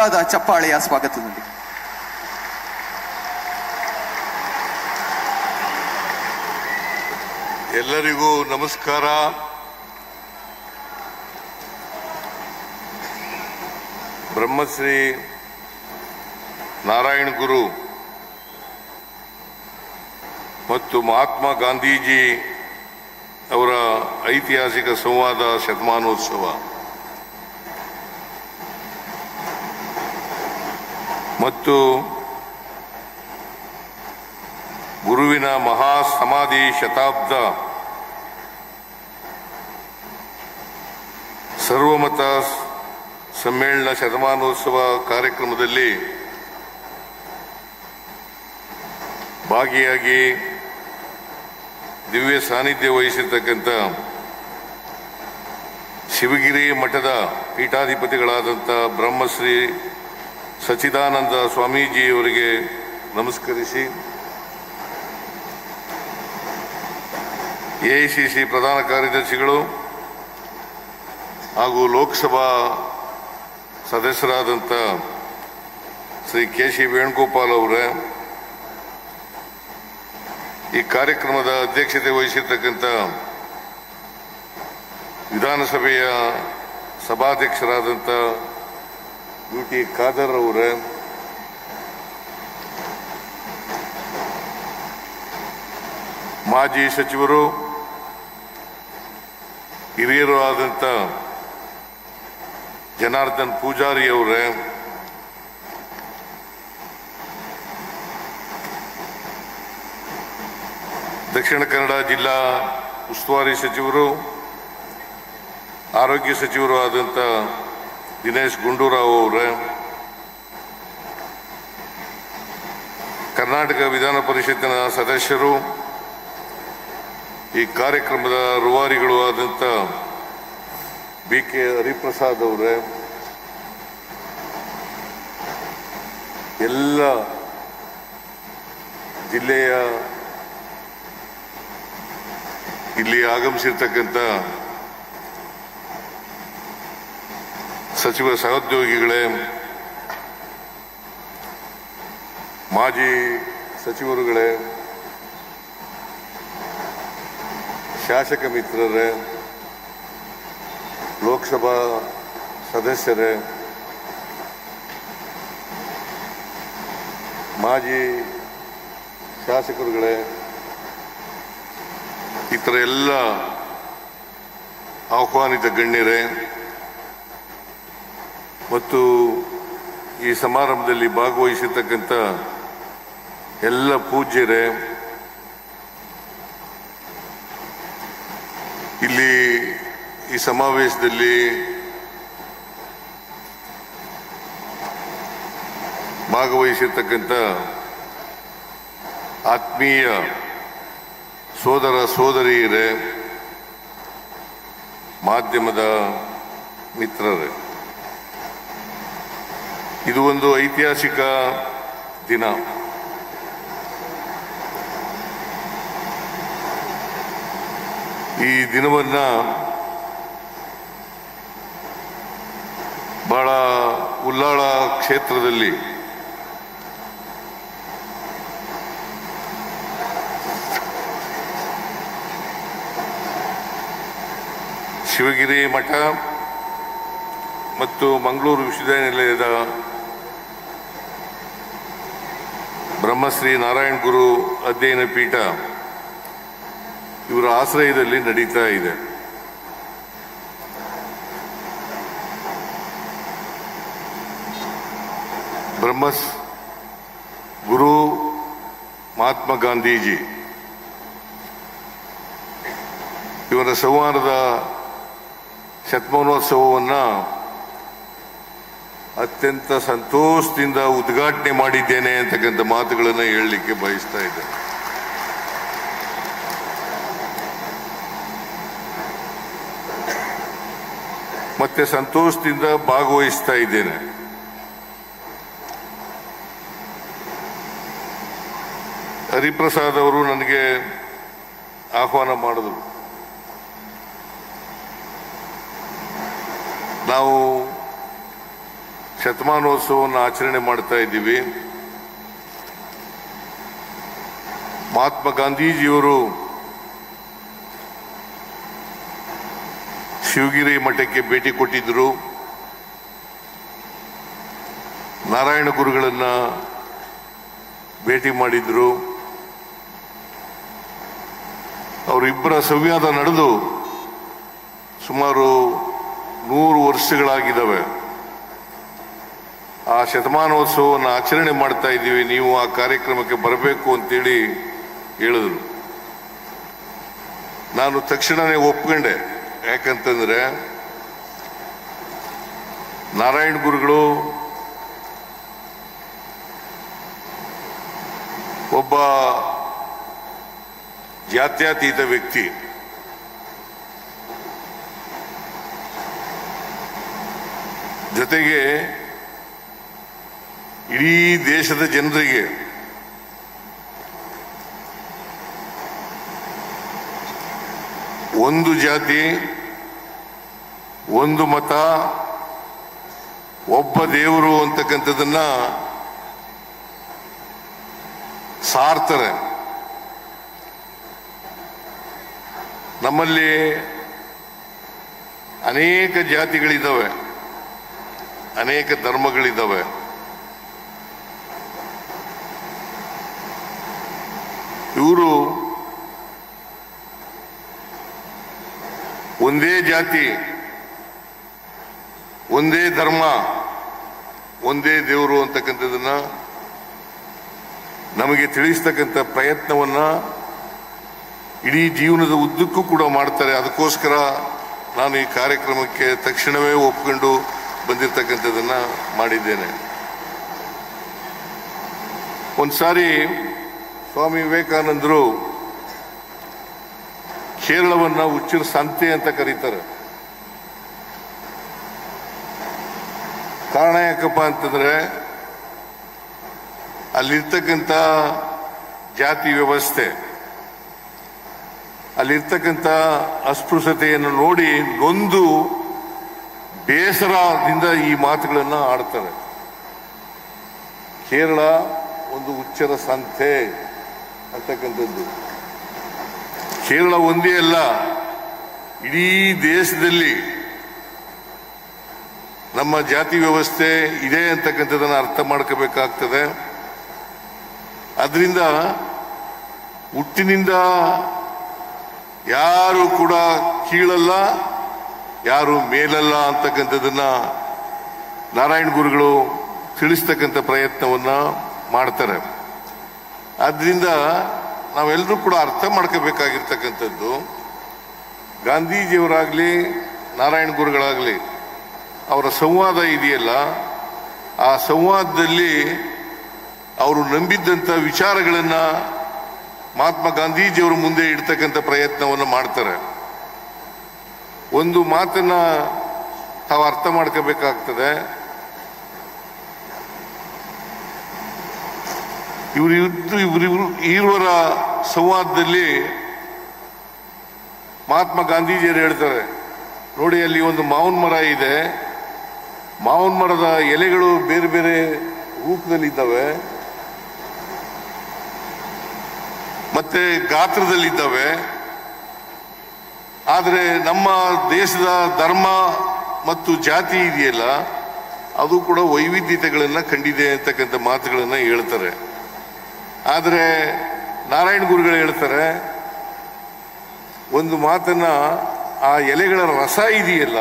ಜೋರಾದ ಚಪ್ಪಾಳೆಯ ಸ್ವಾಗತದೊಂದಿಗೆ. ಎಲ್ಲರಿಗೂ ನಮಸ್ಕಾರ. ಬ್ರಹ್ಮಶ್ರೀ ನಾರಾಯಣ ಗುರು ಮತ್ತು ಮಹಾತ್ಮ ಗಾಂಧೀಜಿ ಅವರ ಐತಿಹಾಸಿಕ ಸಂವಾದ ಶತಮಾನೋತ್ಸವ ಮತ್ತು ಗುರುವಿನ ಮಹಾ ಸಮಾಧಿ ಶತಾಬ್ದ ಸರ್ವಮತ ಸಮ್ಮೇಳನ ಶತಮಾನೋತ್ಸವ ಕಾರ್ಯಕ್ರಮದಲ್ಲಿ ಭಾಗಿಯಾಗಿ ದಿವ್ಯ ಸಾನ್ನಿಧ್ಯ ವಹಿಸಿರ್ತಕ್ಕಂಥ ಶಿವಗಿರಿ ಮಠದ ಪೀಠಾಧಿಪತಿಗಳಾದಂಥ ಬ್ರಹ್ಮಶ್ರೀ ಸಚ್ಚಿದಾನಂದ ಸ್ವಾಮೀಜಿಯವರಿಗೆ ನಮಸ್ಕರಿಸಿ, ಎಐಸಿಸಿ ಪ್ರಧಾನ ಕಾರ್ಯದರ್ಶಿಗಳು ಹಾಗೂ ಲೋಕಸಭಾ ಸದಸ್ಯರಾದಂಥ ಶ್ರೀ ಕೆ.ಸಿ. ವೇಣುಗೋಪಾಲ್ ಅವರೇ, ಈ ಕಾರ್ಯಕ್ರಮದ ಅಧ್ಯಕ್ಷತೆ ವಹಿಸಿರ್ತಕ್ಕಂಥ ವಿಧಾನಸಭೆಯ ಸಭಾಧ್ಯಕ್ಷರಾದಂಥ ಯುಟಿ ಖಾದರ್ ಅವರೇ, ಮಾಜಿ ಸಚಿವರು ಹಿರಿಯರು ಆದಂಥ ಜನಾರ್ದನ್ ಪೂಜಾರಿ ಅವರೇ, ದಕ್ಷಿಣ ಕನ್ನಡ ಜಿಲ್ಲಾ ಉಸ್ತುವಾರಿ ಸಚಿವರು ಆರೋಗ್ಯ ಸಚಿವರು ಆದಂಥ ದಿನೇಶ್ ಗುಂಡೂರಾವ್ ಅವರೇ, ಕರ್ನಾಟಕ ವಿಧಾನ ಪರಿಷತ್ತಿನ ಸದಸ್ಯರು, ಈ ಕಾರ್ಯಕ್ರಮದ ರೂವಾರಿಗಳು ಆದಂಥ ಬಿ.ಕೆ. ಹರಿಪ್ರಸಾದ್ ಅವರೇ, ಎಲ್ಲ ಜಿಲ್ಲೆಯ ಇಲ್ಲಿ ಆಗಮಿಸಿರ್ತಕ್ಕಂಥ ಸಚಿವ ಸಹೋದ್ಯೋಗಿಗಳೇ, ಮಾಜಿ ಸಚಿವರುಗಳೇ, ಶಾಸಕ ಮಿತ್ರರೇ, ಲೋಕಸಭಾ ಸದಸ್ಯರೇ, ಮಾಜಿ ಶಾಸಕರುಗಳೇ, ಇತರ ಎಲ್ಲ ಆಹ್ವಾನಿತ ಗಣ್ಯರೇ ಮತ್ತು ಈ ಸಮಾರಂಭದಲ್ಲಿ ಭಾಗವಹಿಸಿರ್ತಕ್ಕಂಥ ಎಲ್ಲ ಪೂಜ್ಯರೇ, ಇಲ್ಲಿ ಈ ಸಮಾವೇಶದಲ್ಲಿ ಭಾಗವಹಿಸಿರ್ತಕ್ಕಂಥ ಆತ್ಮೀಯ ಸೋದರ ಸೋದರಿಯರೇ, ಮಾಧ್ಯಮದ ಮಿತ್ರರೇ, ಇದು ಒಂದು ಐತಿಹಾಸಿಕ ದಿನ. ಈ ದಿನವನ್ನ ಬಹಳ ಉಲ್ಲಾಳ ಕ್ಷೇತ್ರದಲ್ಲಿ ಶಿವಗಿರಿ ಮಠ ಮತ್ತು ಮಂಗಳೂರು ವಿಶ್ವವಿದ್ಯಾನಿಲಯದ ಬ್ರಹ್ಮಶ್ರೀ ನಾರಾಯಣ ಗುರು ಅಧ್ಯಯನ ಪೀಠ ಇವರ ಆಶ್ರಯದಲ್ಲಿ ನಡೀತಾ ಇದೆ. ಗುರು ಮಹಾತ್ಮ ಗಾಂಧೀಜಿ ಇವರ ಸಂವಾದದ ಶತಮಾನೋತ್ಸವವನ್ನು ಅತ್ಯಂತ ಸಂತೋಷದಿಂದ ಉದ್ಘಾಟನೆ ಮಾಡಿದ್ದೇನೆ ಅಂತಕ್ಕಂಥ ಮಾತುಗಳನ್ನು ಹೇಳಲಿಕ್ಕೆ ಬಯಸ್ತಾ ಇದ್ದೇನೆ. ಮತ್ತೆ ಸಂತೋಷದಿಂದ ಭಾಗವಹಿಸ್ತಾ ಇದ್ದೇನೆ. ಹರಿಪ್ರಸಾದ್ ಅವರು ನನಗೆ ಆಹ್ವಾನ ಮಾಡಿದರು. ನಾವು ಶತಮಾನೋತ್ಸವವನ್ನು ಆಚರಣೆ ಮಾಡ್ತಾ ಇದ್ದೀವಿ. ಮಹಾತ್ಮ ಗಾಂಧೀಜಿಯವರು ಶಿವಗಿರಿ ಮಠಕ್ಕೆ ಭೇಟಿ ಕೊಟ್ಟಿದ್ದರು. ನಾರಾಯಣ ಗುರುಗಳನ್ನ ಭೇಟಿ ಮಾಡಿದ್ರು. ಅವರಿಬ್ಬರ ಸಂವಾದ ನಡೆದು ಸುಮಾರು 100 ವರ್ಷಗಳಾಗಿದ್ದಾವೆ. ಆ ಶತಮಾನೋತ್ಸವವನ್ನು ಆಚರಣೆ ಮಾಡ್ತಾ ಇದ್ದೀವಿ, ನೀವು ಆ ಕಾರ್ಯಕ್ರಮಕ್ಕೆ ಬರಬೇಕು ಅಂತೇಳಿ ಹೇಳಿದ್ರು. ನಾನು ತಕ್ಷಣನೇ ಒಪ್ಕೊಂಡೆ. ಯಾಕಂತಂದ್ರೆ ನಾರಾಯಣ ಗುರುಗಳು ಒಬ್ಬ ಜಾತ್ಯತೀತ ವ್ಯಕ್ತಿ. ಜೊತೆಗೆ ಇಡೀ ದೇಶದ ಜನರಿಗೆ ಒಂದು ಜಾತಿ, ಒಂದು ಮತ, ಒಬ್ಬ ದೇವರು ಅಂತಕ್ಕಂಥದ್ದನ್ನ ಸಾರ್ತಾರೆ. ನಮ್ಮಲ್ಲಿ ಅನೇಕ ಜಾತಿಗಳಿದ್ದಾವೆ, ಅನೇಕ ಧರ್ಮಗಳಿದ್ದಾವೆ. ಇವರು ಒಂದೇ ಜಾತಿ, ಒಂದೇ ಧರ್ಮ, ಒಂದೇ ದೇವರು ಅಂತಕ್ಕಂಥದ್ದನ್ನ ನಮಗೆ ತಿಳಿಸ್ತಕ್ಕಂಥ ಪ್ರಯತ್ನವನ್ನ ಇಡೀ ಜೀವನದ ಉದ್ದಕ್ಕೂ ಕೂಡ ಮಾಡ್ತಾರೆ. ಅದಕ್ಕೋಸ್ಕರ ನಾನು ಈ ಕಾರ್ಯಕ್ರಮಕ್ಕೆ ತಕ್ಷಣವೇ ಒಪ್ಕೊಂಡು ಬಂದಿರತಕ್ಕಂಥದ್ದನ್ನ ಮಾಡಿದ್ದೇನೆ. ಒಂದ್ಸಾರಿ ಸ್ವಾಮಿ ವಿವೇಕಾನಂದರು ಕೇರಳವನ್ನ ಹುಚ್ಚರ ಸಂತೆ ಅಂತ ಕರೀತಾರೆ. ಕಾರಣ ಯಾಕಪ್ಪ ಅಂತಂದ್ರೆ ಅಲ್ಲಿರ್ತಕ್ಕಂಥ ಜಾತಿ ವ್ಯವಸ್ಥೆ, ಅಲ್ಲಿರ್ತಕ್ಕಂಥ ಅಸ್ಪೃಶ್ಯತೆಯನ್ನು ನೋಡಿ ನೊಂದು ಬೇಸರದಿಂದ ಈ ಮಾತುಗಳನ್ನು ಆಡ್ತಾರೆ. ಕೇರಳ ಒಂದು ಹುಚ್ಚರ ಸಂತೆ ಅಂತಕ್ಕಂಥದ್ದು. ಕೇರಳ ಒಂದೇ ಅಲ್ಲ, ಇಡೀ ದೇಶದಲ್ಲಿ ನಮ್ಮ ಜಾತಿ ವ್ಯವಸ್ಥೆ ಇದೆ ಅಂತಕ್ಕಂಥದ್ದನ್ನು ಅರ್ಥ ಮಾಡ್ಕೋಬೇಕಾಗ್ತದೆ. ಅದರಿಂದ ಹುಟ್ಟಿನಿಂದ ಯಾರು ಕೂಡ ಕೀಳಲ್ಲ, ಯಾರು ಮೇಲಲ್ಲ ಅಂತಕ್ಕಂಥದ್ದನ್ನ ನಾರಾಯಣ ಗುರುಗಳು ತಿಳಿಸ್ತಕ್ಕಂಥ ಪ್ರಯತ್ನವನ್ನ ಮಾಡ್ತಾರೆ. ಆದ್ರಿಂದ ನಾವೆಲ್ಲರೂ ಕೂಡ ಅರ್ಥ ಮಾಡ್ಕೋಬೇಕಾಗಿರ್ತಕ್ಕಂಥದ್ದು, ಗಾಂಧೀಜಿಯವರಾಗ್ಲಿ ನಾರಾಯಣ ಗುರುಗಳಾಗ್ಲಿ ಅವರ ಸಂವಾದ ಇದೆಯಲ್ಲ, ಆ ಸಂವಾದದಲ್ಲಿ ಅವರು ನಂಬಿದ್ದಂಥ ವಿಚಾರಗಳನ್ನ ಮಹಾತ್ಮ ಗಾಂಧೀಜಿಯವರ ಮುಂದೆ ಇಡ್ತಕ್ಕಂಥ ಪ್ರಯತ್ನವನ್ನು ಮಾಡ್ತಾರೆ. ಒಂದು ಮಾತನ್ನ ತಾವು ಅರ್ಥ ಮಾಡ್ಕೋಬೇಕಾಗ್ತದೆ. ಇವರ ಸಂವಾದದಲ್ಲಿ ಮಹಾತ್ಮ ಗಾಂಧೀಜಿಯವರು ಹೇಳ್ತಾರೆ, ನೋಡಿ ಅಲ್ಲಿ ಒಂದು ಮಾವಿನ ಮರ ಇದೆ, ಮಾವಿನ ಮರದ ಎಲೆಗಳು ಬೇರೆ ಬೇರೆ ರೂಪದಲ್ಲಿದ್ದಾವೆ, ಮತ್ತೆ ಗಾತ್ರದಲ್ಲಿದ್ದಾವೆ. ಆದರೆ ನಮ್ಮ ದೇಶದ ಧರ್ಮ ಮತ್ತು ಜಾತಿ ಇದೆಯಲ್ಲ, ಅದು ಕೂಡ ವೈವಿಧ್ಯತೆಗಳನ್ನ ಕಂಡಿದೆ ಅಂತಕ್ಕಂಥ ಮಾತುಗಳನ್ನ ಹೇಳ್ತಾರೆ. ಆದರೆ ನಾರಾಯಣ ಗುರುಗಳು ಹೇಳ್ತಾರೆ ಒಂದು ಮಾತನ್ನ, ಆ ಎಲೆಗಳ ರಸ ಇದೆಯಲ್ಲ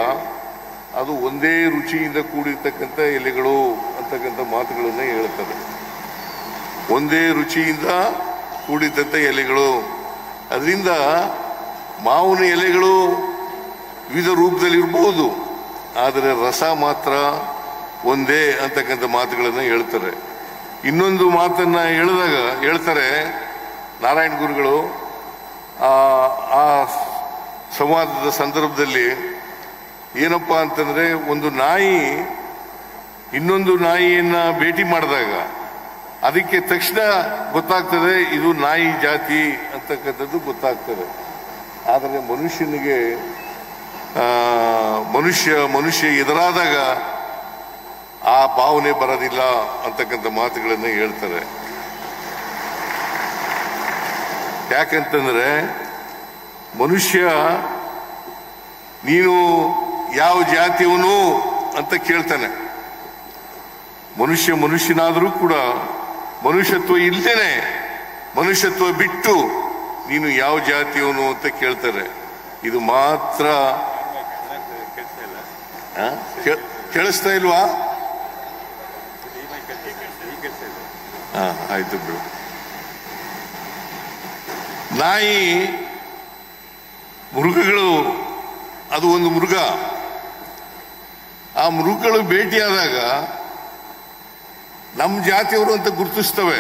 ಅದು ಒಂದೇ ರುಚಿಯಿಂದ ಕೂಡಿರ್ತಕ್ಕಂಥ ಎಲೆಗಳು ಅಂತಕ್ಕಂಥ ಮಾತುಗಳನ್ನ ಹೇಳ್ತಾರೆ. ಒಂದೇ ರುಚಿಯಿಂದ ಕೂಡಿದಂಥ ಎಲೆಗಳು. ಅದರಿಂದ ಮಾವಿನ ಎಲೆಗಳು ವಿವಿಧ ರೂಪದಲ್ಲಿ ಇರ್ಬೋದು, ಆದರೆ ರಸ ಮಾತ್ರ ಒಂದೇ ಅಂತಕ್ಕಂಥ ಮಾತುಗಳನ್ನ ಹೇಳ್ತಾರೆ. ಇನ್ನೊಂದು ಮಾತನ್ನ ಹೇಳ್ತಾರೆ ನಾರಾಯಣ ಗುರುಗಳು ಆ ಸಂವಾದದ ಸಂದರ್ಭದಲ್ಲಿ. ಏನಪ್ಪಾ ಅಂತಂದ್ರೆ, ಒಂದು ನಾಯಿ ಇನ್ನೊಂದು ನಾಯಿಯನ್ನ ಭೇಟಿ ಮಾಡಿದಾಗ ಅದಕ್ಕೆ ತಕ್ಷಣ ಗೊತ್ತಾಗ್ತದೆ ಇದು ನಾಯಿ ಜಾತಿ ಅಂತಕ್ಕಂಥದ್ದು ಗೊತ್ತಾಗ್ತದೆ. ಆದರೆ ಮನುಷ್ಯ ಎದುರಾದಾಗ ಆ ಭಾವನೆ ಬರೋದಿಲ್ಲ ಅಂತಕ್ಕಂಥ ಮಾತುಗಳನ್ನು ಹೇಳ್ತಾರೆ. ಯಾಕಂತಂದ್ರೆ ಮನುಷ್ಯ ನೀನು ಯಾವ ಜಾತಿಯವನು ಅಂತ ಕೇಳ್ತಾನೆ. ಮನುಷ್ಯನಾದರೂ ಕೂಡ ಮನುಷ್ಯತ್ವ ಇಲ್ದೇನೆ ಮನುಷ್ಯತ್ವ ಬಿಟ್ಟು ನೀನು ಯಾವ ಜಾತಿಯವನು ಅಂತ ಕೇಳ್ತಾರೆ. ಇದು ಮಾತ್ರ ಕೇಳಿಸ್ತಾ ಇಲ್ವಾ? ಆಯ್ತು ಬಿಡು. ನಾಯಿ ಮೃಗಗಳು, ಅದು ಒಂದು ಮೃಗ. ಆ ಮೃಗಗಳು ಭೇಟಿಯಾದಾಗ ನಮ್ಮ ಜಾತಿಯವರು ಅಂತ ಗುರುತಿಸ್ತವೆ.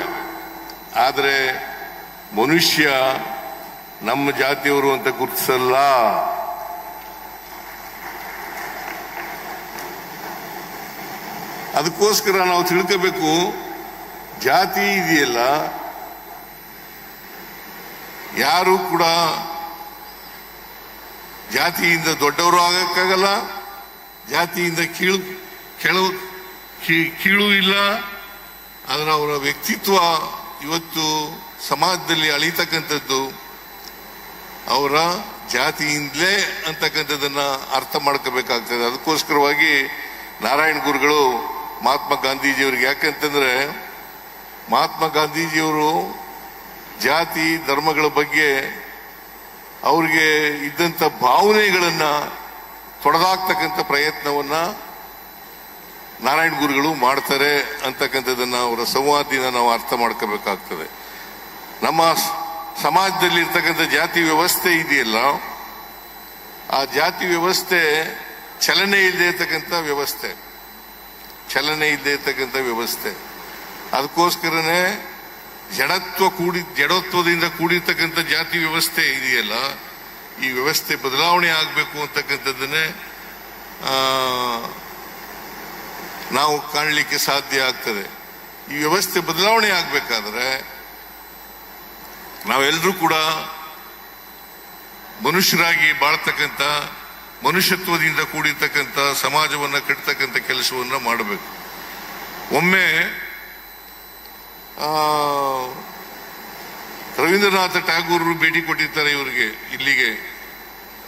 ಆದರೆ ಮನುಷ್ಯ ನಮ್ಮ ಜಾತಿಯವರು ಅಂತ ಗುರುತಿಸಲ್ಲ. ಅದಕ್ಕೋಸ್ಕರ ನಾವು ತಿಳ್ಕೋಬೇಕು, ಜಾತಿ ಇದೆಯಲ್ಲ, ಯಾರು ಕೂಡ ಜಾತಿಯಿಂದ ದೊಡ್ಡವರು ಆಗಕ್ಕಾಗಲ್ಲ, ಜಾತಿಯಿಂದ ಕೀಳು ಇಲ್ಲ. ಆದರೆ ಅವರ ವ್ಯಕ್ತಿತ್ವ ಇವತ್ತು ಸಮಾಜದಲ್ಲಿ ಅಳಿತಕ್ಕಂಥದ್ದು ಅವರ ಜಾತಿಯಿಂದಲೇ ಅಂತಕ್ಕಂಥದ್ದನ್ನ ಅರ್ಥ ಮಾಡ್ಕೋಬೇಕಾಗ್ತದೆ. ಅದಕ್ಕೋಸ್ಕರವಾಗಿ ನಾರಾಯಣ ಗುರುಗಳು ಮಹಾತ್ಮ ಗಾಂಧೀಜಿಯವರಿಗೆ, ಯಾಕಂತಂದ್ರೆ ಮಹಾತ್ಮ ಗಾಂಧೀಜಿಯವರು ಜಾತಿ ಧರ್ಮಗಳ ಬಗ್ಗೆ ಅವ್ರಿಗೆ ಇದ್ದಂಥ ಭಾವನೆಗಳನ್ನ ತೊಡೆದಾಕ್ತಕ್ಕಂಥ ಪ್ರಯತ್ನವನ್ನ ನಾರಾಯಣ ಗುರುಗಳು ಮಾಡ್ತಾರೆ ಅಂತಕ್ಕಂಥದ್ದನ್ನ ಅವರ ಸಂವಾದದಿಂದ ನಾವು ಅರ್ಥ ಮಾಡ್ಕೋಬೇಕಾಗ್ತದೆ. ನಮ್ಮ ಸಮಾಜದಲ್ಲಿ ಇರ್ತಕ್ಕಂಥ ಜಾತಿ ವ್ಯವಸ್ಥೆ ಇದೆಯಲ್ಲ, ಆ ಜಾತಿ ವ್ಯವಸ್ಥೆ ಚಲನೆ ಇಲ್ಲದೆ ಇರ್ತಕ್ಕಂಥ ವ್ಯವಸ್ಥೆ. ಅದಕ್ಕೋಸ್ಕರನೇ ಜಡತ್ವದಿಂದ ಕೂಡಿರ್ತಕ್ಕಂಥ ಜಾತಿ ವ್ಯವಸ್ಥೆ ಇದೆಯಲ್ಲ, ಈ ವ್ಯವಸ್ಥೆ ಬದಲಾವಣೆ ಆಗಬೇಕು ಅಂತಕ್ಕಂಥದ್ದನ್ನೇ ನಾವು ಕಾಣಲಿಕ್ಕೆ ಸಾಧ್ಯ ಆಗ್ತದೆ. ಈ ವ್ಯವಸ್ಥೆ ಬದಲಾವಣೆ ಆಗಬೇಕಾದ್ರೆ ನಾವೆಲ್ಲರೂ ಕೂಡ ಮನುಷ್ಯರಾಗಿ ಬಾಳ್ತಕ್ಕಂಥ, ಮನುಷ್ಯತ್ವದಿಂದ ಕೂಡಿರ್ತಕ್ಕಂಥ ಸಮಾಜವನ್ನು ಕಟ್ಟತಕ್ಕಂಥ ಕೆಲಸವನ್ನು ಮಾಡಬೇಕು. ಒಮ್ಮೆ ರವೀಂದ್ರನಾಥ ಟ್ಯಾಗೂರರು ಭೇಟಿ ಕೊಟ್ಟಿರ್ತಾರೆ ಇವರಿಗೆ, ಇಲ್ಲಿಗೆ.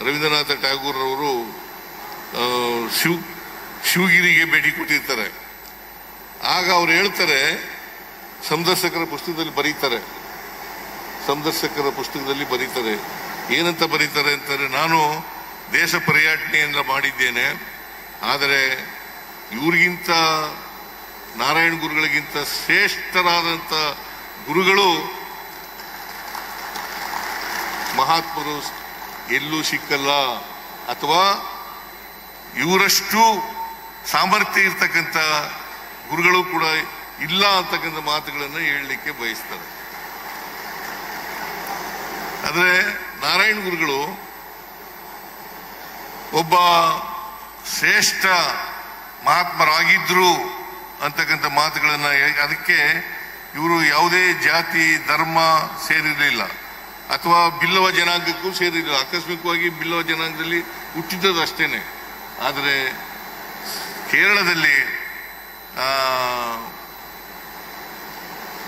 ರವೀಂದ್ರನಾಥ ಟ್ಯಾಗೂರ್ ಅವರು ಶಿವಗಿರಿಗೆ ಭೇಟಿ ಕೊಟ್ಟಿರ್ತಾರೆ. ಆಗ ಅವ್ರು ಹೇಳ್ತಾರೆ, ಸಂದರ್ಶಕರ ಪುಸ್ತಕದಲ್ಲಿ ಬರೀತಾರೆ, ಏನಂತ ಬರೀತಾರೆ ಅಂತಾರೆ, ನಾನು ದೇಶ ಪರ್ಯಟನೆಯನ್ನ ಮಾಡಿದ್ದೇನೆ, ಆದರೆ ಇವ್ರಿಗಿಂತ ನಾರಾಯಣ ಗುರುಗಳಿಗಿಂತ ಶ್ರೇಷ್ಠರಾದಂಥ ಗುರುಗಳು ಮಹಾತ್ಮರು ಎಲ್ಲೂ ಸಿಕ್ಕಲ್ಲ, ಅಥವಾ ಇವರಷ್ಟು ಸಾಮರ್ಥ್ಯ ಇರ್ತಕ್ಕಂಥ ಗುರುಗಳು ಕೂಡ ಇಲ್ಲ ಅಂತಕ್ಕಂಥ ಮಾತುಗಳನ್ನು ಹೇಳಲಿಕ್ಕೆ ಬಯಸ್ತಾರೆ. ಆದರೆ ನಾರಾಯಣ ಗುರುಗಳು ಒಬ್ಬ ಶ್ರೇಷ್ಠ ಮಹಾತ್ಮರಾಗಿದ್ರು ಅಂತಕ್ಕಂಥ ಮಾತುಗಳನ್ನ, ಅದಕ್ಕೆ ಇವರು ಯಾವುದೇ ಜಾತಿ ಧರ್ಮ ಸೇರಿರಲಿಲ್ಲ, ಅಥವಾ ಬಿಲ್ಲವ ಜನಾಂಗಕ್ಕೂ ಸೇರಿರಲಿಲ್ಲ. ಆಕಸ್ಮಿಕವಾಗಿ ಬಿಲ್ಲವ ಜನಾಂಗದಲ್ಲಿ ಹುಟ್ಟಿದ್ದದು ಅಷ್ಟೇನೆ. ಆದರೆ ಕೇರಳದಲ್ಲಿ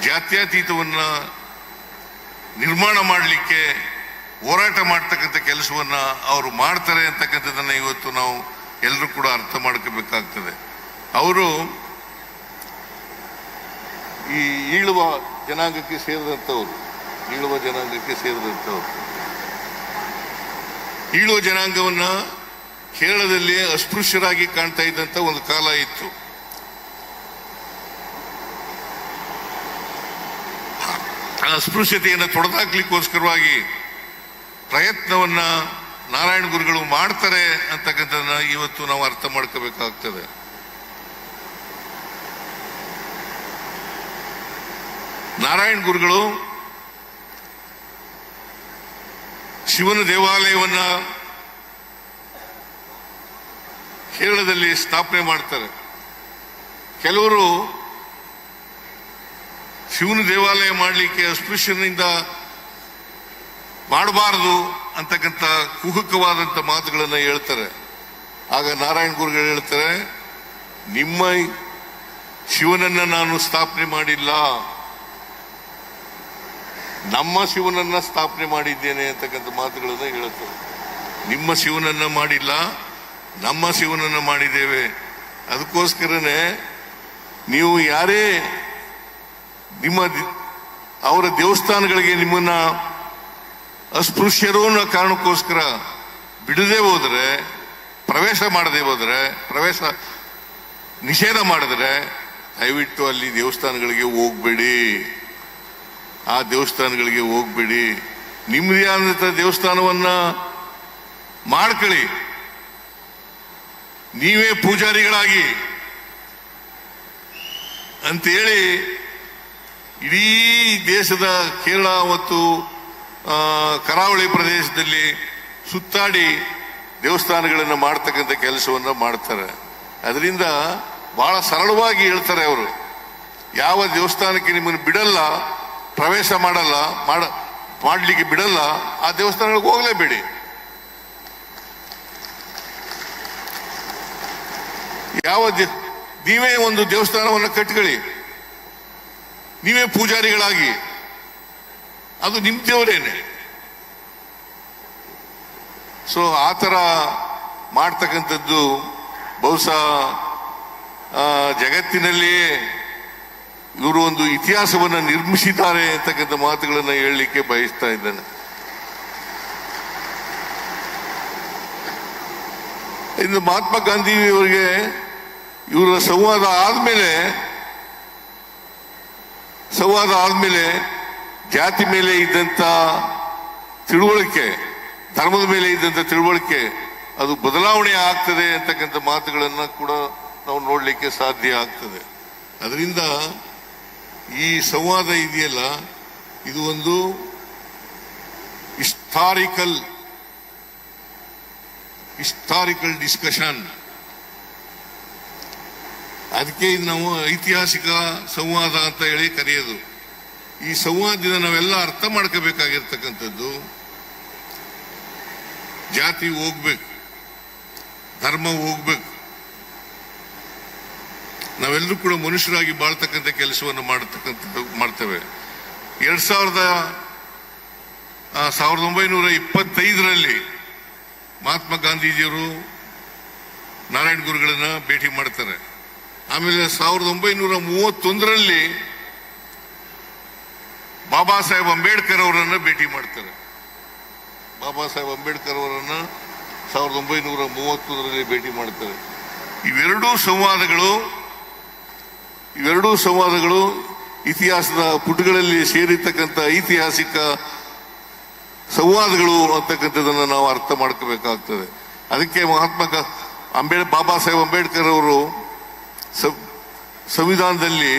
ಜಾತ್ಯತೀತವನ್ನ ನಿರ್ಮಾಣ ಮಾಡಲಿಕ್ಕೆ ಹೋರಾಟ ಮಾಡ್ತಕ್ಕಂಥ ಕೆಲಸವನ್ನ ಅವರು ಮಾಡ್ತಾರೆ ಅಂತಕ್ಕಂಥದ್ದನ್ನ ಇವತ್ತು ನಾವು ಎಲ್ಲರೂ ಕೂಡ ಅರ್ಥ ಮಾಡ್ಕೋಬೇಕಾಗ್ತದೆ. ಅವರು ಈ ಈಳುವ ಜನಾಂಗಕ್ಕೆ ಸೇರಿದಂಥವ್ರು. ಈಳುವ ಜನಾಂಗವನ್ನ ಕೇರಳದಲ್ಲಿ ಅಸ್ಪೃಶ್ಯರಾಗಿ ಕಾಣ್ತಾ ಇದ್ದಂತ ಒಂದು ಕಾಲ ಇತ್ತು. ಆ ಅಸ್ಪೃಶ್ಯತೆಯನ್ನು ತೊಡೆದಾಕ್ಲಿಕ್ಕೋಸ್ಕರವಾಗಿ ಪ್ರಯತ್ನವನ್ನ ನಾರಾಯಣ ಗುರುಗಳು ಮಾಡ್ತಾರೆ ಅಂತಕ್ಕಂಥದ್ದನ್ನ ಇವತ್ತು ನಾವು ಅರ್ಥ ಮಾಡ್ಕೋಬೇಕಾಗ್ತದೆ. ನಾರಾಯಣ ಗುರುಗಳು ಶಿವನ ದೇವಾಲಯವನ್ನ ಕೇರಳದಲ್ಲಿ ಸ್ಥಾಪನೆ ಮಾಡ್ತಾರೆ. ಕೆಲವರು ಶಿವನ ದೇವಾಲಯ ಮಾಡಲಿಕ್ಕೆ ಅಸ್ಪೃಶ್ಯನಿಂದ ಮಾಡಬಾರದು ಅಂತಕ್ಕಂಥ ಕುಹುಕವಾದಂಥ ಮಾತುಗಳನ್ನು ಹೇಳ್ತಾರೆ. ಆಗ ನಾರಾಯಣ ಗುರುಗಳು ಹೇಳ್ತಾರೆ, ನಿಮ್ಮ ಶಿವನನ್ನ ನಾನು ಸ್ಥಾಪನೆ ಮಾಡಿಲ್ಲ, ನಮ್ಮ ಶಿವನನ್ನ ಸ್ಥಾಪನೆ ಮಾಡಿದ್ದೇನೆ ಅಂತಕ್ಕಂಥ ಮಾತುಗಳನ್ನ ಹೇಳುತ್ತದೆ. ನಿಮ್ಮ ಶಿವನನ್ನ ಮಾಡಿಲ್ಲ, ನಮ್ಮ ಶಿವನನ್ನ ಮಾಡಿದ್ದೇವೆ. ಅದಕ್ಕೋಸ್ಕರನೇ ನೀವು ಯಾರೇ ಅವರ ದೇವಸ್ಥಾನಗಳಿಗೆ ನಿಮ್ಮನ್ನ ಅಸ್ಪೃಶ್ಯರು ಅನ್ನೋ ಕಾರಣಕ್ಕೋಸ್ಕರ ಬಿಡದೆ ಹೋದರೆ, ಪ್ರವೇಶ ಮಾಡದೆ ಹೋದರೆ, ಪ್ರವೇಶ ನಿಷೇಧ ಮಾಡಿದ್ರೆ ದಯವಿಟ್ಟು ಅಲ್ಲಿ ದೇವಸ್ಥಾನಗಳಿಗೆ ಹೋಗ್ಬೇಡಿ. ಆ ದೇವಸ್ಥಾನಗಳಿಗೆ ಹೋಗ್ಬೇಡಿ. ನಿಮ್ಮದೇ ಆದಂಥ ದೇವಸ್ಥಾನವನ್ನ ಮಾಡ್ಕೊಳ್ಳಿ. ನೀವೇ ಪೂಜಾರಿಗಳಾಗಿ ಅಂತೇಳಿ ಇಡೀ ದೇಶದ ಕೇರಳ ಮತ್ತು ಕರಾವಳಿ ಪ್ರದೇಶದಲ್ಲಿ ಸುತ್ತಾಡಿ ದೇವಸ್ಥಾನಗಳನ್ನು ಮಾಡ್ತಕ್ಕಂಥ ಕೆಲಸವನ್ನ ಮಾಡ್ತಾರೆ. ಅದರಿಂದ ಬಹಳ ಸರಳವಾಗಿ ಹೇಳ್ತಾರೆ ಅವರು, ಯಾವ ದೇವಸ್ಥಾನಕ್ಕೆ ನಿಮ್ಮನ್ನು ಬಿಡಲ್ಲ, ಪ್ರವೇಶ ಮಾಡಲ್ಲ, ಮಾಡ್ಲಿಕ್ಕೆ ಬಿಡಲ್ಲ, ಆ ದೇವಸ್ಥಾನಗಳಿಗೆ ಹೋಗಲೇಬೇಡಿ. ನೀವೇ ಒಂದು ದೇವಸ್ಥಾನವನ್ನು ಕಟ್ಕೊಳ್ಳಿ, ನೀವೇ ಪೂಜಾರಿಗಳಾಗಿ, ಅದು ನಿಮ್ಮ ದೇವರೇನೆ. ಸೊ ಆ ಥರ ಮಾಡ್ತಕ್ಕಂಥದ್ದು ಬಹುಶಃ ಜಗತ್ತಿನಲ್ಲಿ ಇವರು ಒಂದು ಇತಿಹಾಸವನ್ನು ನಿರ್ಮಿಸಿದ್ದಾರೆ ಅಂತಕ್ಕಂಥ ಮಾತುಗಳನ್ನು ಹೇಳಲಿಕ್ಕೆ ಬಯಸ್ತಾ ಇದ್ದೇನೆ. ಇನ್ನು ಮಹಾತ್ಮ ಗಾಂಧಿಯವರಿಗೆ ಇವರ ಸಂವಾದ ಆದ್ಮೇಲೆ ಜಾತಿ ಮೇಲೆ ಇದ್ದಂತ ತಿಳುವಳಿಕೆ, ಧರ್ಮದ ಮೇಲೆ ಇದ್ದಂತ ತಿಳುವಳಿಕೆ ಅದು ಬದಲಾವಣೆ ಆಗ್ತದೆ ಅಂತಕ್ಕಂಥ ಮಾತುಗಳನ್ನ ಕೂಡ ನಾವು ನೋಡ್ಲಿಕ್ಕೆ ಸಾಧ್ಯ ಆಗ್ತದೆ. ಅದರಿಂದ ಈ ಸಂವಾದ ಇದೆಯಲ್ಲ, ಇದು ಒಂದು ಹಿಸ್ಟಾರಿಕಲ್ ಡಿಸ್ಕಷನ್. ಅದಕ್ಕೆ ನಾವು ಐತಿಹಾಸಿಕ ಸಂವಾದ ಅಂತ ಹೇಳಿ ಕರೆಯೋದು. ಈ ಸಂವಾದದಿಂದ ನಾವೆಲ್ಲ ಅರ್ಥ ಮಾಡ್ಕೋಬೇಕಾಗಿರ್ತಕ್ಕಂಥದ್ದು, ಜಾತಿ ಹೋಗ್ಬೇಕು, ಧರ್ಮ ಹೋಗ್ಬೇಕು, ನಾವೆಲ್ಲರೂ ಕೂಡ ಮನುಷ್ಯರಾಗಿ ಬಾಳ್ತಕ್ಕಂಥ ಕೆಲಸವನ್ನು ಮಾಡ್ತೇವೆ. 1925ರಲ್ಲಿ ಮಹಾತ್ಮ ಗಾಂಧೀಜಿಯವರು ನಾರಾಯಣ ಗುರುಗಳನ್ನ ಭೇಟಿ ಮಾಡ್ತಾರೆ. ಆಮೇಲೆ 1931ರಲ್ಲಿ ಬಾಬಾ ಸಾಹೇಬ್ ಅಂಬೇಡ್ಕರ್ ಅವರನ್ನ ಭೇಟಿ ಮಾಡ್ತಾರೆ. ಬಾಬಾ ಸಾಹೇಬ್ ಅಂಬೇಡ್ಕರ್ ಅವರನ್ನ 1931ರಲ್ಲಿ ಭೇಟಿ ಮಾಡ್ತಾರೆ. ಇವೆರಡೂ ಸಂವಾದಗಳು ಇತಿಹಾಸದ ಪುಟಗಳಲ್ಲಿ ಸೇರಿರ್ತಕ್ಕಂಥ ಐತಿಹಾಸಿಕ ಸಂವಾದಗಳು ಅಂತಕ್ಕಂಥದ್ದನ್ನು ನಾವು ಅರ್ಥ ಮಾಡ್ಕೋಬೇಕಾಗ್ತದೆ. ಅದಕ್ಕೆ ಬಾಬಾ ಸಾಹೇಬ್ ಅಂಬೇಡ್ಕರ್ ಅವರು ಸಂವಿಧಾನದಲ್ಲಿ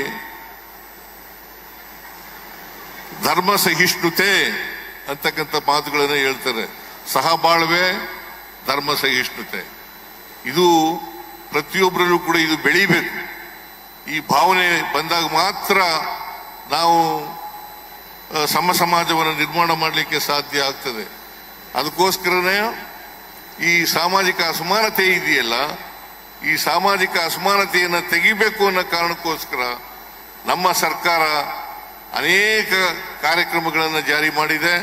ಧರ್ಮ ಸಹಿಷ್ಣುತೆ ಅಂತಕ್ಕಂಥ ಮಾತುಗಳನ್ನು ಹೇಳ್ತಾರೆ. ಸಹಬಾಳ್ವೆ, ಧರ್ಮ ಸಹಿಷ್ಣುತೆ, ಇದು ಪ್ರತಿಯೊಬ್ಬರಲ್ಲೂ ಕೂಡ ಇದು ಬೆಳೀಬೇಕು. ಈ ಭಾವನೆ ಬಂದಾಗ ಮಾತ್ರ ನಾವು ಸಮಾಜವನ್ನು ನಿರ್ಮಾಣ ಮಾಡಲಿಕ್ಕೆ ಸಾಧ್ಯ ಆಗ್ತದೆ. ಅದಕ್ಕೋಸ್ಕರನೇ ಈ ಸಾಮಾಜಿಕ ಅಸಮಾನತೆ ಇದೆಯಲ್ಲ, ಈ ಸಾಮಾಜಿಕ ಅಸಮಾನತೆಯನ್ನು ತೆಗಿಬೇಕು ಅನ್ನೋ ಕಾರಣಕ್ಕೋಸ್ಕರ ನಮ್ಮ ಸರ್ಕಾರ ಅನೇಕ ಕಾರ್ಯಕ್ರಮಗಳನ್ನು ಜಾರಿ ಮಾಡಿದೆ.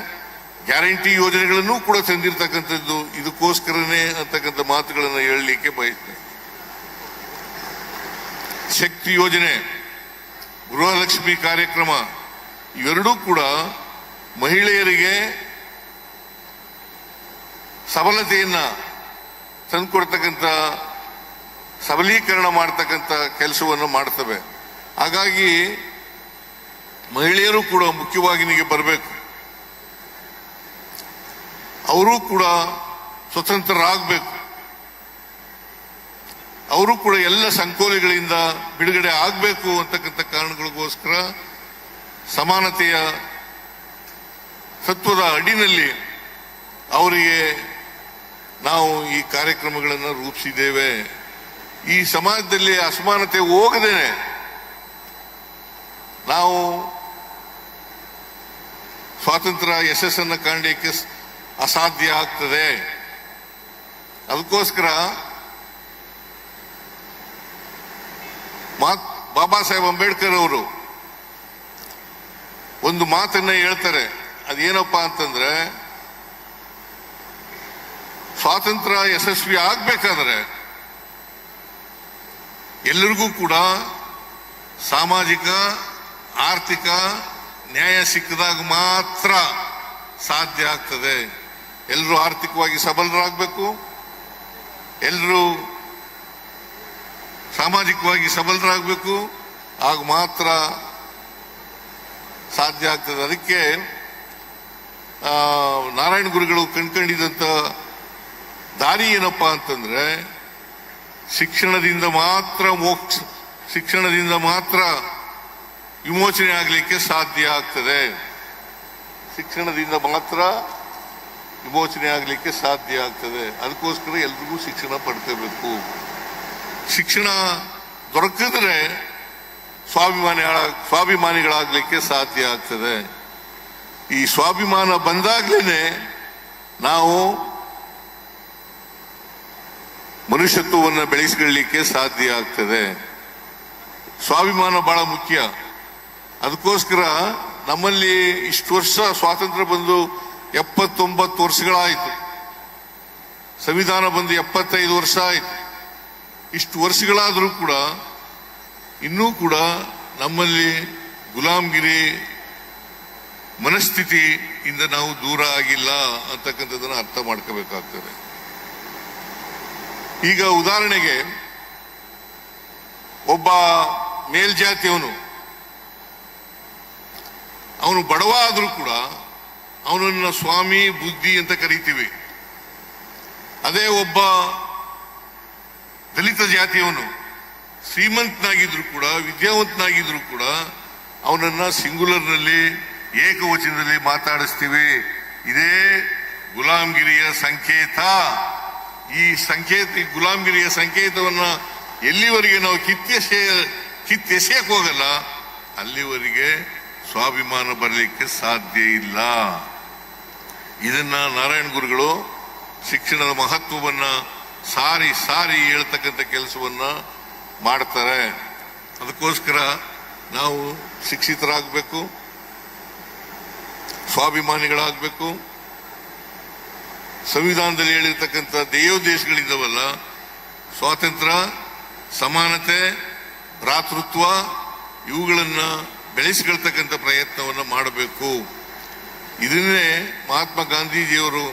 ಗ್ಯಾರಂಟಿ ಯೋಜನೆಗಳನ್ನು ಕೂಡ ತಂದಿರತಕ್ಕಂಥದ್ದು ಇದಕ್ಕೋಸ್ಕರನೇ ಅಂತಕ್ಕಂಥ ಮಾತುಗಳನ್ನು ಹೇಳಲಿಕ್ಕೆ ಬಯಸ್ತೇನೆ. ಶಕ್ತಿ ಯೋಜನೆ, ಗೃಹಲಕ್ಷ್ಮಿ ಕಾರ್ಯಕ್ರಮ, ಇವೆರಡೂ ಕೂಡ ಮಹಿಳೆಯರಿಗೆ ಸಬಲತೆಯನ್ನ ತಂದುಕೊಡ್ತಕ್ಕಂಥ, ಸಬಲೀಕರಣ ಮಾಡ್ತಕ್ಕಂಥ ಕೆಲಸವನ್ನು ಮಾಡ್ತವೆ. ಹಾಗಾಗಿ ಮಹಿಳೆಯರು ಕೂಡ ಮುಖ್ಯವಾಹಿನಿಗೆ ಬರಬೇಕು. ಅವರು ಕೂಡ ಸ್ವತಂತ್ರರಾಗಬೇಕು. ಅವರು ಕೂಡ ಎಲ್ಲ ಸಂಕೋಲೆಗಳಿಂದ ಬಿಡುಗಡೆ ಆಗಬೇಕು ಅಂತಕ್ಕಂಥ ಕಾರಣಗಳಿಗೋಸ್ಕರ ಸಮಾನತೆಯ ಸತ್ವದ ಅಡಿನಲ್ಲಿ ಅವರಿಗೆ ನಾವು ಈ ಕಾರ್ಯಕ್ರಮಗಳನ್ನು ರೂಪಿಸಿದ್ದೇವೆ. ಈ ಸಮಾಜದಲ್ಲಿ ಅಸಮಾನತೆ ಹೋಗದೇನೆ ನಾವು ಸ್ವಾತಂತ್ರ್ಯ ಯಶಸ್ಸನ್ನು ಕಾಣಲಿಕ್ಕೆ ಅಸಾಧ್ಯ ಆಗ್ತದೆ. ಅದಕ್ಕೋಸ್ಕರ ಬಾಬಾ ಸಾಹೇಬ್ ಅಂಬೇಡ್ಕರ್ ಅವರು ಒಂದು ಮಾತನ್ನ ಹೇಳ್ತಾರೆ. ಅದೇನಪ್ಪಾ ಅಂತಂದ್ರೆ, ಸ್ವಾತಂತ್ರ್ಯ ಯಶಸ್ವಿ ಆಗ್ಬೇಕಾದ್ರೆ ಎಲ್ಲರಿಗೂ ಕೂಡ ಸಾಮಾಜಿಕ ಆರ್ಥಿಕ ನ್ಯಾಯ ಸಿಕ್ಕಿದಾಗ ಮಾತ್ರ ಸಾಧ್ಯ ಆಗ್ತದೆ. ಎಲ್ಲರೂ ಆರ್ಥಿಕವಾಗಿ ಸಬಲರಾಗಬೇಕು, ಎಲ್ಲರೂ ಸಾಮಾಜಿಕವಾಗಿ ಸಬಲರಾಗಬೇಕು, ಆಗ ಮಾತ್ರ ಸಾಧ್ಯ ಆಗ್ತದೆ. ಅದಕ್ಕೆ ನಾರಾಯಣ ಗುರುಗಳು ಕಂಡುಕೊಂಡಿದ್ದಂಥ ದಾರಿ ಏನಪ್ಪಾ ಅಂತಂದ್ರೆ, ಶಿಕ್ಷಣದಿಂದ ಮಾತ್ರ ಶಿಕ್ಷಣದಿಂದ ಮಾತ್ರ ವಿಮೋಚನೆ ಆಗಲಿಕ್ಕೆ ಸಾಧ್ಯ ಆಗ್ತದೆ. ಶಿಕ್ಷಣದಿಂದ ಮಾತ್ರ ವಿಮೋಚನೆ ಆಗಲಿಕ್ಕೆ ಸಾಧ್ಯ ಆಗ್ತದೆ. ಅದಕ್ಕೋಸ್ಕರ ಎಲ್ರಿಗೂ ಶಿಕ್ಷಣ ಪಡ್ಕೋಬೇಕು. ಶಿಕ್ಷಣ ದೊರಕಿದ್ರೆ ಸ್ವಾಭಿಮಾನಿಗಳಾಗಲಿಕ್ಕೆ ಸಾಧ್ಯ ಆಗ್ತದೆ. ಈ ಸ್ವಾಭಿಮಾನ ಬಂದಾಗ್ಲೇನೆ ನಾವು ಮನುಷ್ಯತ್ವವನ್ನು ಬೆಳೆಸಿಕೊಳ್ಳಲಿಕ್ಕೆ ಸಾಧ್ಯ ಆಗ್ತದೆ. ಸ್ವಾಭಿಮಾನ ಬಹಳ ಮುಖ್ಯ. ಅದಕ್ಕೋಸ್ಕರ ನಮ್ಮಲ್ಲಿ ಇಷ್ಟು ವರ್ಷ ಸ್ವಾತಂತ್ರ್ಯ ಬಂದು 79 ವರ್ಷಗಳಾಯಿತು. ಸಂವಿಧಾನ ಬಂದು 75 ವರ್ಷ ಆಯಿತು. ಇಷ್ಟು ವರ್ಷಗಳಾದರೂ ಕೂಡ ಇನ್ನೂ ಕೂಡ ನಮ್ಮಲ್ಲಿ ಗುಲಾಮ್ಗಿರಿ ಮನಸ್ಥಿತಿಯಿಂದ ನಾವು ದೂರ ಆಗಿಲ್ಲ ಅಂತಕ್ಕಂಥದ್ದನ್ನು ಅರ್ಥ ಮಾಡ್ಕೋಬೇಕಾಗ್ತದೆ. ಈಗ ಉದಾಹರಣೆಗೆ ಒಬ್ಬ ಮೇಲ್ಜಾತಿಯವನು, ಅವನು ಬಡವ ಆದರೂ ಕೂಡ ಅವನನ್ನ ಸ್ವಾಮಿ ಬುದ್ಧಿ ಅಂತ ಕರಿತೀವಿ. ಅದೇ ಒಬ್ಬ ದಲಿತ ಜಾತಿಯವನು ಶ್ರೀಮಂತನಾಗಿದ್ರು ಕೂಡ ವಿದ್ಯಾವಂತನಾಗಿದ್ರು ಕೂಡ ಅವನನ್ನ ಸಿಂಗುಲರ್ನಲ್ಲಿ ಏಕವಚನದಲ್ಲಿ ಮಾತಾಡಿಸ್ತೀವಿ. ಇದೇ ಗುಲಾಮ್ಗಿರಿಯ ಸಂಕೇತ. ಈ ಗುಲಾಮ್ಗಿರಿಯ ಸಂಕೇತವನ್ನ ಎಲ್ಲಿವರೆಗೆ ನಾವು ಕಿತ್ತೆಸೆಯಕ್ಕೆ ಹೋಗಲ್ಲ ಅಲ್ಲಿವರೆಗೆ ಸ್ವಾಭಿಮಾನ ಬರಲಿಕ್ಕೆ ಸಾಧ್ಯ ಇಲ್ಲ. ಇದನ್ನ ನಾರಾಯಣ ಗುರುಗಳು ಶಿಕ್ಷಣದ ಮಹತ್ವವನ್ನ ಸಾರಿ ಸಾರಿ ಹೇಳ್ತಕ್ಕಂಥ ಕೆಲಸವನ್ನ ಮಾಡ್ತಾರೆ. ಅದಕ್ಕೋಸ್ಕರ ನಾವು ಶಿಕ್ಷಿತರಾಗಬೇಕು, ಸ್ವಾಭಿಮಾನಿಗಳಾಗಬೇಕು. ಸಂವಿಧಾನದಲ್ಲಿ ಹೇಳಿರ್ತಕ್ಕಂಥ ದೇಯೋದ್ದೇಶಗಳಿದ್ದಾವಲ್ಲ, ಸ್ವಾತಂತ್ರ್ಯ, ಸಮಾನತೆ, ಭ್ರಾತೃತ್ವ, ಇವುಗಳನ್ನ ಬೆಳೆಸಿಕೊಳ್ತಕ್ಕಂಥ ಪ್ರಯತ್ನವನ್ನು ಮಾಡಬೇಕು. ಇದನ್ನೇ ಮಹಾತ್ಮ ಗಾಂಧೀಜಿಯವರು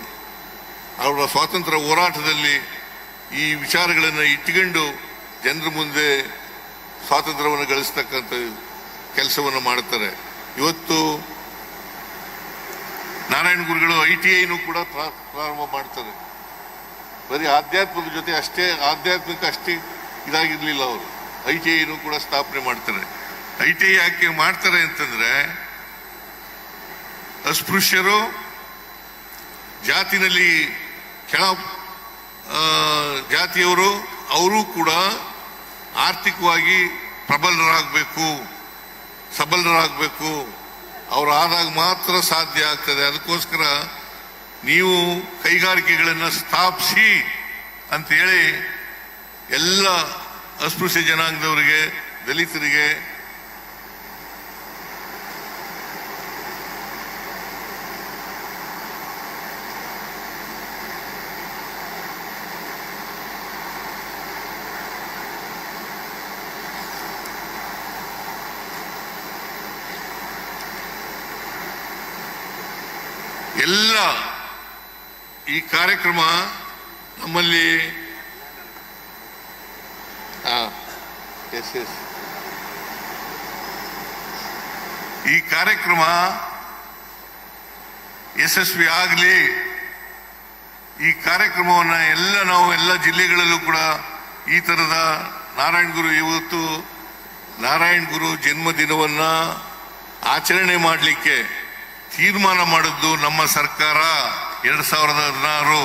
ಅವರ ಸ್ವಾತಂತ್ರ್ಯ ಹೋರಾಟದಲ್ಲಿ ಈ ವಿಚಾರಗಳನ್ನು ಇಟ್ಟುಕೊಂಡು ಜನರ ಮುಂದೆ ಸ್ವಾತಂತ್ರ್ಯವನ್ನು ಗಳಿಸ್ತಕ್ಕಂಥ ಕೆಲಸವನ್ನು ಮಾಡ್ತಾರೆ. ಇವತ್ತು ನಾರಾಯಣ ಗುರುಗಳು ITI ಕೂಡ ಪ್ರಾರಂಭ ಮಾಡ್ತಾರೆ. ಬರೀ ಆಧ್ಯಾತ್ಮದ ಜೊತೆ ಅಷ್ಟೇ ಇದಾಗಿರ್ಲಿಲ್ಲ. ಅವರು ITI ಕೂಡ ಸ್ಥಾಪನೆ ಮಾಡ್ತಾರೆ. ITI ಯಾಕೆ ಮಾಡ್ತಾರೆ ಅಂತಂದ್ರೆ, ಅಸ್ಪೃಶ್ಯರು, ಜಾತಿನಲ್ಲಿ ಕೆಳ ಜಾತಿಯವರು ಅವರು ಕೂಡ ಆರ್ಥಿಕವಾಗಿ ಸಬಲರಾಗಬೇಕು. ಅವರು ಆದಾಗ ಮಾತ್ರ ಸಾಧ್ಯ ಆಗ್ತದೆ. ಅದಕ್ಕೋಸ್ಕರ ನೀವು ಕೈಗಾರಿಕೆಗಳನ್ನು ಸ್ಥಾಪಿಸಿ ಅಂತೇಳಿ ಎಲ್ಲ ಅಸ್ಪೃಶ್ಯ ಜನಾಂಗದವರಿಗೆ, ದಲಿತರಿಗೆ, ಎಲ್ಲ ಈ ಕಾರ್ಯಕ್ರಮ ನಮ್ಮಲ್ಲಿ ಈ ಕಾರ್ಯಕ್ರಮ ಯಶಸ್ವಿ ಆಗಲಿ. ಈ ಕಾರ್ಯಕ್ರಮವನ್ನು ನಾವು ಎಲ್ಲ ಜಿಲ್ಲೆಗಳಲ್ಲೂ ಕೂಡ ಈ ತರದ ಇವತ್ತು ನಾರಾಯಣ ಗುರು ಜನ್ಮದಿನವನ್ನ ಆಚರಣೆ ಮಾಡಲಿಕ್ಕೆ ತೀರ್ಮಾನ ಮಾಡಿದ್ದು ನಮ್ಮ ಸರ್ಕಾರ 2016.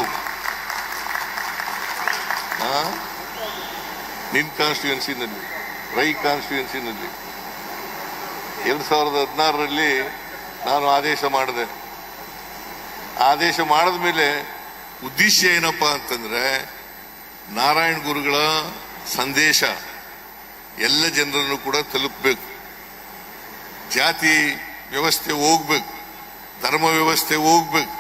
ನಿನ್ ಕಾನ್ಸ್ಟಿಟ್ಯೂನ್ಸಿನಲ್ಲಿ, ರೈ ಕಾನ್ಸ್ಟಿಟ್ಯೂನ್ಸಿನಲ್ಲಿ 2016ರಲ್ಲಿ ನಾನು ಆದೇಶ ಮಾಡಿದೆ. ಆದೇಶ ಮಾಡಿದ ಮೇಲೆ ಉದ್ದೇಶ ಏನಪ್ಪಾ ಅಂತಂದ್ರೆ, ನಾರಾಯಣ ಗುರುಗಳ ಸಂದೇಶ ಎಲ್ಲ ಜನರನ್ನು ಕೂಡ ತಲುಪಬೇಕು. ಜಾತಿ ವ್ಯವಸ್ಥೆ ಹೋಗ್ಬೇಕು, ಧರ್ಮ ವ್ಯವಸ್ಥೆ ಹೋಗ್ಬೇಕು.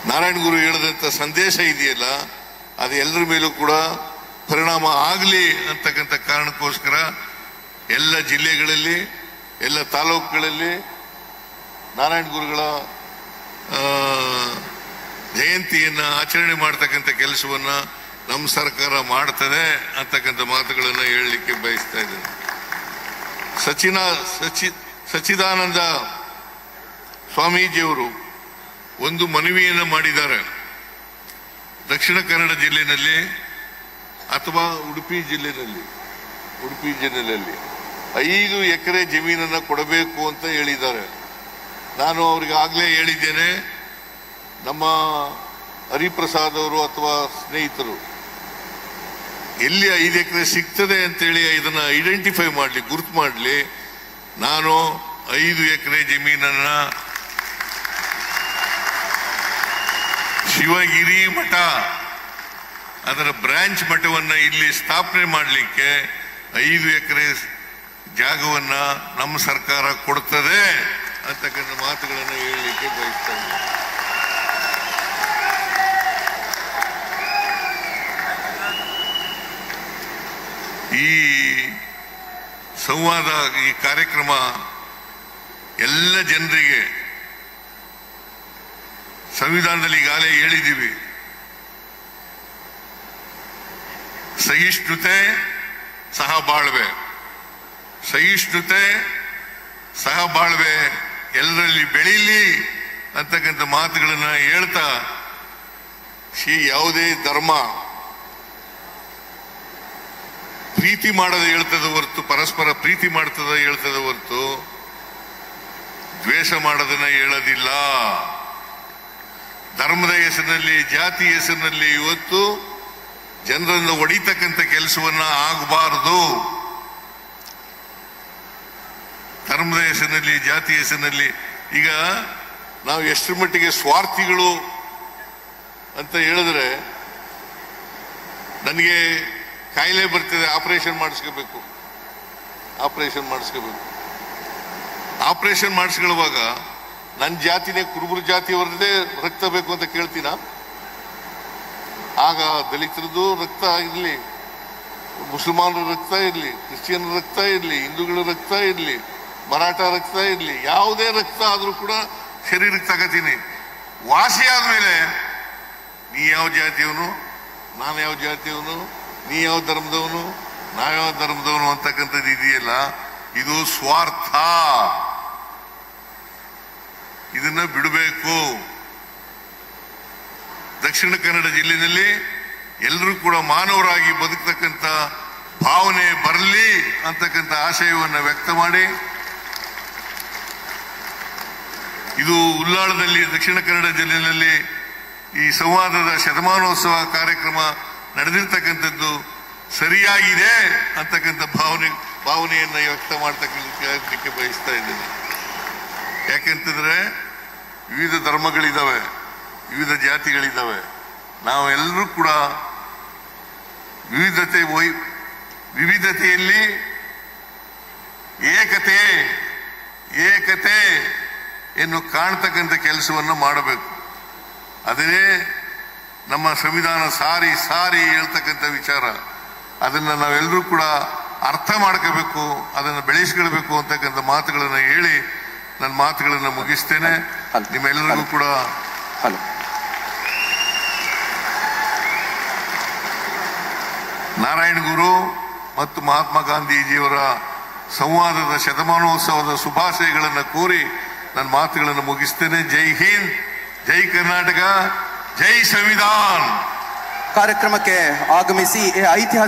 ನಾರಾಯಣ ಗುರು ಹೇಳಿದಂತ ಸಂದೇಶ ಇದೆಯಲ್ಲ, ಅದು ಎಲ್ಲರ ಮೇಲೂ ಕೂಡ ಪರಿಣಾಮ ಆಗಲಿ ಅಂತಕ್ಕಂಥ ಕಾರಣಕ್ಕೋಸ್ಕರ ಎಲ್ಲ ಜಿಲ್ಲೆಗಳಲ್ಲಿ, ಎಲ್ಲ ತಾಲೂಕುಗಳಲ್ಲಿ ನಾರಾಯಣ ಗುರುಗಳ ಜಯಂತಿಯನ್ನ ಆಚರಣೆ ಮಾಡ್ತಕ್ಕಂಥ ಕೆಲಸವನ್ನ ನಮ್ಮ ಸರ್ಕಾರ ಮಾಡ್ತದೆ ಅಂತಕ್ಕಂಥ ಮಾತುಗಳನ್ನು ಹೇಳಲಿಕ್ಕೆ ಬಯಸ್ತಾ ಇದ್ದೇನೆ. ಸಚ್ಚಿದಾನಂದ ಸ್ವಾಮೀಜಿಯವರು ಒಂದು ಮನವಿಯನ್ನು ಮಾಡಿದ್ದಾರೆ. ದಕ್ಷಿಣ ಕನ್ನಡ ಜಿಲ್ಲೆಯಲ್ಲಿ ಅಥವಾ ಉಡುಪಿ ಜಿಲ್ಲೆಯಲ್ಲಿ 5 ಎಕರೆ ಜಮೀನನ್ನು ಕೊಡಬೇಕು ಅಂತ ಹೇಳಿದ್ದಾರೆ. ನಾನು ಅವ್ರಿಗೆ ಆಗ್ಲೇ ಹೇಳಿದ್ದೇನೆ, ನಮ್ಮ ಹರಿಪ್ರಸಾದ್ ಅವರು ಅಥವಾ ಸ್ನೇಹಿತರು ಎಲ್ಲಿ 5 ಎಕರೆ ಸಿಗ್ತದೆ ಅಂತೇಳಿ ಇದನ್ನ ಐಡೆಂಟಿಫೈ ಮಾಡಲಿ, ಗುರುತು ಮಾಡಲಿ. ನಾನು 5 ಎಕರೆ ಜಮೀನನ್ನ ಶಿವಗಿರಿ ಮಠ, ಅದರ ಬ್ರಾಂಚ್ ಮಠವನ್ನ ಇಲ್ಲಿ ಸ್ಥಾಪನೆ ಮಾಡಲಿಕ್ಕೆ 5 ಎಕರೆ ಜಾಗವನ್ನ ನಮ್ಮ ಸರ್ಕಾರ ಕೊಡ್ತದೆ ಅಂತಕ್ಕಂಥ ಮಾತುಗಳನ್ನು ಹೇಳಲಿಕ್ಕೆ ಬಯಸ್ತಾ ಇದ್ದೀನಿ. ಈ ಸಂವಾದ, ಈ ಕಾರ್ಯಕ್ರಮ ಎಲ್ಲ ಜನರಿಗೆ, ಸಂವಿಧಾನದಲ್ಲಿ ಈಗಾಗಲೇ ಹೇಳಿದ್ದೀವಿ, ಸಹಿಷ್ಣುತೆ ಸಹಬಾಳ್ವೆ, ಸಹಿಷ್ಣುತೆ ಸಹಬಾಳ್ವೆ ಎಲ್ಲರಲ್ಲಿ ಬೆಳೀಲಿ ಅಂತಕ್ಕಂಥ ಮಾತುಗಳನ್ನ ಹೇಳ್ತಾ, ಯಾವುದೇ ಧರ್ಮ ಪ್ರೀತಿ ಮಾಡದೆ ಹೇಳ್ತದ ಹೊರತು, ಪರಸ್ಪರ ಪ್ರೀತಿ ಮಾಡ್ತದ ಹೇಳ್ತದ ಹೊರತು ದ್ವೇಷ ಮಾಡೋದನ್ನ ಹೇಳೋದಿಲ್ಲ. ಧರ್ಮದ ಹೆಸರಿನಲ್ಲಿ, ಜಾತಿ ಹೆಸರಿನಲ್ಲಿ ಇವತ್ತು ಜನರನ್ನು ಹೊಡಿತಕ್ಕಂಥ ಕೆಲಸವನ್ನ ಆಗಬಾರದು. ಧರ್ಮದ ಹೆಸರಿನಲ್ಲಿ, ಜಾತಿ ಹೆಸರಿನಲ್ಲಿ ಈಗ ನಾವು ಎಷ್ಟರ ಮಟ್ಟಿಗೆ ಸ್ವಾರ್ಥಿಗಳು ಅಂತ ಹೇಳಿದ್ರೆ, ನನಗೆ ಕಾಯಿಲೆ ಬರ್ತದೆ, ಆಪರೇಷನ್ ಮಾಡಿಸ್ಕೋಬೇಕು. ಆಪರೇಷನ್ ಮಾಡಿಸ್ಕೊಳ್ಳುವಾಗ ನನ್ನ ಜಾತಿನೇ, ಕುರುಬರು ಜಾತಿಯವರದೇ ರಕ್ತ ಬೇಕು ಅಂತ ಕೇಳ್ತೀನ? ಆಗ ದಲಿತರದ್ದು ರಕ್ತ ಇರಲಿ, ಮುಸಲ್ಮಾನರ ರಕ್ತ ಇರಲಿ, ಕ್ರಿಶ್ಚಿಯನ್ ರಕ್ತ ಇರಲಿ, ಹಿಂದೂಗಳ ರಕ್ತ ಇರಲಿ, ಮರಾಠ ರಕ್ತ ಇರಲಿ, ಯಾವುದೇ ರಕ್ತ ಆದ್ರೂ ಕೂಡ ಶರೀರಕ್ಕೆ ತಗೋತೀನಿ. ವಾಸಿ ಆದ್ಮೇಲೆ ನೀ ಯಾವ ಜಾತಿಯವನು, ನಾನು ಯಾವ ಜಾತಿಯವನು, ನೀ ಯಾವ ಧರ್ಮದವನು, ನಾವ್ಯಾವ ಧರ್ಮದವನು ಅಂತಕ್ಕಂಥದ್ದು ಇದೆಯಲ್ಲ, ಇದು ಸ್ವಾರ್ಥ. ಇದನ್ನ ಬಿಡಬೇಕು. ದಕ್ಷಿಣ ಕನ್ನಡ ಜಿಲ್ಲೆಯಲ್ಲಿ ಎಲ್ಲರೂ ಕೂಡ ಮಾನವರಾಗಿ ಬದುಕತಕ್ಕಂಥ ಭಾವನೆ ಬರಲಿ ಅಂತಕ್ಕಂಥ ಆಶಯವನ್ನು ವ್ಯಕ್ತ ಮಾಡಿ, ಇದು ಉಲ್ಲಾಳದಲ್ಲಿ ದಕ್ಷಿಣ ಕನ್ನಡ ಜಿಲ್ಲೆಯಲ್ಲಿ ಈ ಸಂವಾದದ ಶತಮಾನೋತ್ಸವ ಕಾರ್ಯಕ್ರಮ ನಡೆದಿರ್ತಕ್ಕಂಥದ್ದು ಸರಿಯಾಗಿದೆ ಅಂತಕ್ಕಂಥ ಭಾವನೆಯನ್ನು ವ್ಯಕ್ತ ಮಾಡ್ತಕ್ಕಂಥಕ್ಕೆ ಬಯಸ್ತಾ ಇದ್ದೇನೆ. ಯಾಕೆಂತಂದ್ರೆ ವಿವಿಧ ಧರ್ಮಗಳಿದ್ದಾವೆ, ವಿವಿಧ ಜಾತಿಗಳಿದ್ದಾವೆ. ನಾವೆಲ್ಲರೂ ಕೂಡ ವಿವಿಧತೆಯಲ್ಲಿ ಏಕತೆ ಎನ್ನು ಕಾಣ್ತಕ್ಕಂಥ ಕೆಲಸವನ್ನು ಮಾಡಬೇಕು. ಅದೇ ನಮ್ಮ ಸಂವಿಧಾನ ಸಾರಿ ಹೇಳ್ತಕ್ಕಂಥ ವಿಚಾರ. ಅದನ್ನ ನಾವೆಲ್ಲರೂ ಕೂಡ ಅರ್ಥ ಮಾಡ್ಕೋಬೇಕು, ಅದನ್ನು ಬೆಳೆಸ್ಕೊಳ್ಬೇಕು ಅಂತಕ್ಕಂಥ ಮಾತುಗಳನ್ನು ಹೇಳಿ ನನ್ನ ಮಾತುಗಳನ್ನು ಮುಗಿಸ್ತೇನೆ. ನಿಮ್ಮೆಲ್ಲರಿಗೂ ಕೂಡ ನಾರಾಯಣ ಗುರು ಮತ್ತು ಮಹಾತ್ಮ ಗಾಂಧೀಜಿಯವರ ಸಂವಾದದ ಶತಮಾನೋತ್ಸವದ ಶುಭಾಶಯಗಳನ್ನು ಕೋರಿ ನನ್ನ ಮಾತುಗಳನ್ನು ಮುಗಿಸ್ತೇನೆ. ಜೈ ಹಿಂದ್, ಜೈ ಕರ್ನಾಟಕ, ಜೈ ಸಂವಿಧಾನ್. ಕಾರ್ಯಕ್ರಮಕ್ಕೆ ಆಗಮಿಸಿ ಐತಿಹಾಸಿಕ